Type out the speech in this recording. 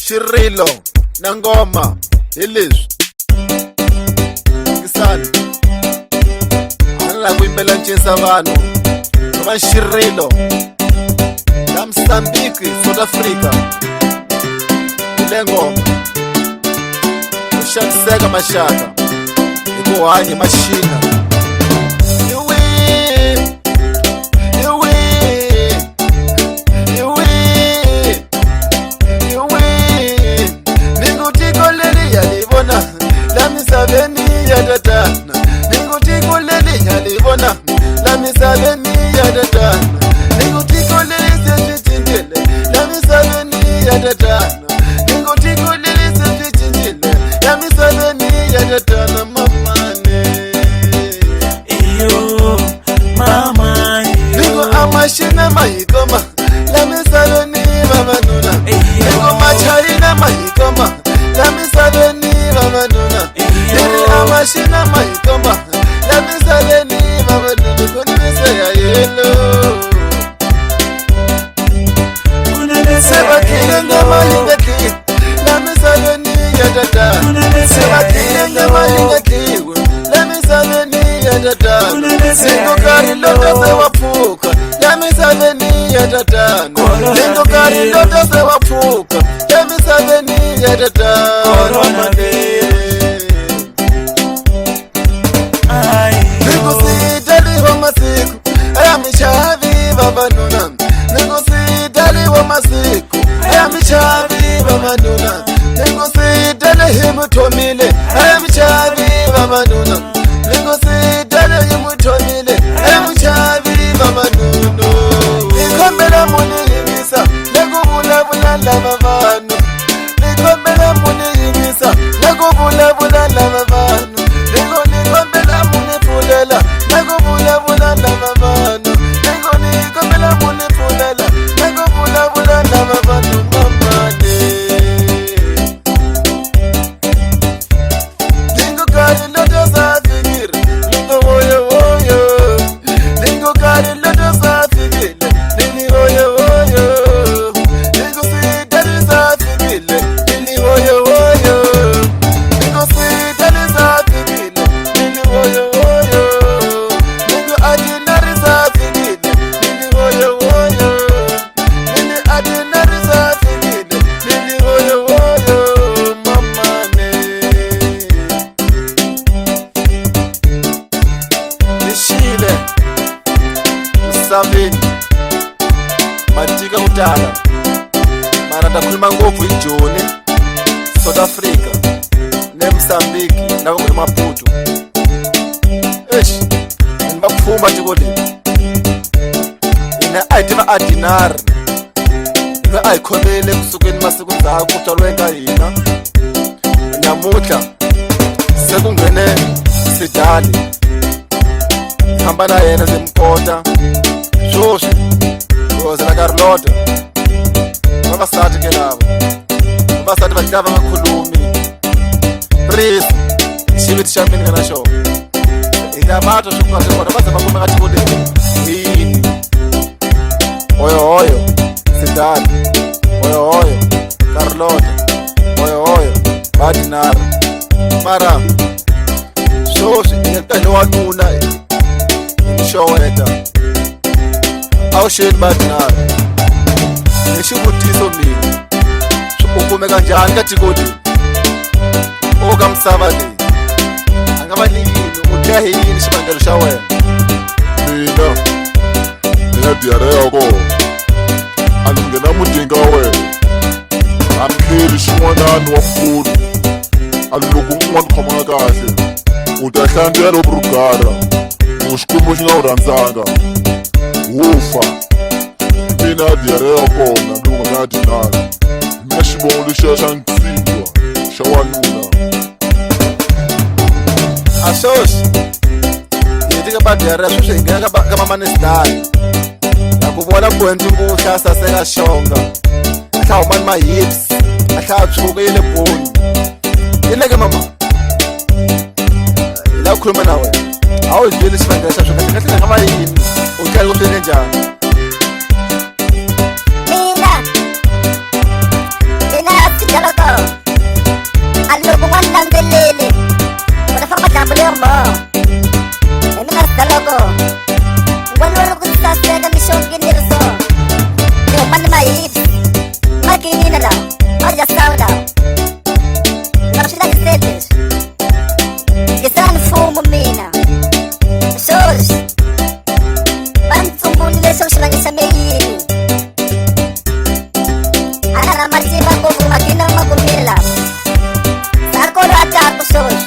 Shirilo na ngoma hileswi ngisani ala kuimbela ncisa vanhu va Shirilo na Mozambique, South Africa. Ile ngoma ushakuseka mashaka ikuhanye mashina Mashina mahikoma la misabeni babanuna ego machayina mahikoma la misabeni babanuna eri amashina mahikoma la misabeni babanuna kunise ya yelo sebakile ngamalingati la misabeni ya tata sebakile ngamalingati la misabeni ya tata singokari loto sewapuka Yamisaveni ya tatano Lindo kari loto se wapuka Yamisaveni ya tatano Corona Niku sitali wa masiku Ayamishavi babanuna Niku sitali wa masiku Ayamishavi babanuna Niku sitali himu tomile Ayamishavi babanuna Niku sitali himu tomile Ayamishavi babanuna Nikombela muni yingisa Lekubula bula lava vanu Nikombela muni yingisa Lekubula bula lava vanu Nikombela muni pulela Lekubula bula lava vanu Nikombela muni pulela Lekubula bula lava vanu mamane Lingo kari loto sa fikiri Lingo woyo woyo Lingo kari loto sa fikiri Msaveni matika kutala mara takulima ngovu ijone South Africa ne Mozambique na kule Maputo mbakufumba tikoli ina aitiva adinar ina aikhomele kusukeni masiku ndzhaku kutalwenga hina namuhla sekungene Sidali hamba na yena zimkota swoswi uzela Carlota vavasati ke lavo vavasati va tiva va nga khulumi Prince xiviti xa mina na xona ina vatwa swikona swikona va ze va kumeka tikoleni yini hoyo Sidali hoyo Carlota hoyo Badinara mara swoswi inetani wanuna Showeta awusheni Badinara nexivutiso mina u kumeka njhani ka tiko leyi oka misava leyi a nga va ni yini u dya hi yini xivangelo xa wena mina diarrhea kona a ni nghena mudinga wa wena a ni tlheli xin'wanani wa mfuno a ni loko un'wana khomanga kahle u ta hlantswela loko rugara Xikwembu xi nga wu rhandzanga wufa mina diarrhea kona loko nga dinara mina xivongo lexiya xa ntsindwa xa wanuna a swoswi hi tika ba diarrhea sweswi hi nghena ka mamani Sidali na ku vona kwenzi nguhla a saseka xonga a hla humani mahips a hla a tshuka yi le boni yini ke mama hi la khuluma na wena a wu byeli xivangelo xa swona kahle nga va yini u tlhela ku tlhele njhani mina na matimba ngopfu a ti na makumela sa kolwata ku sona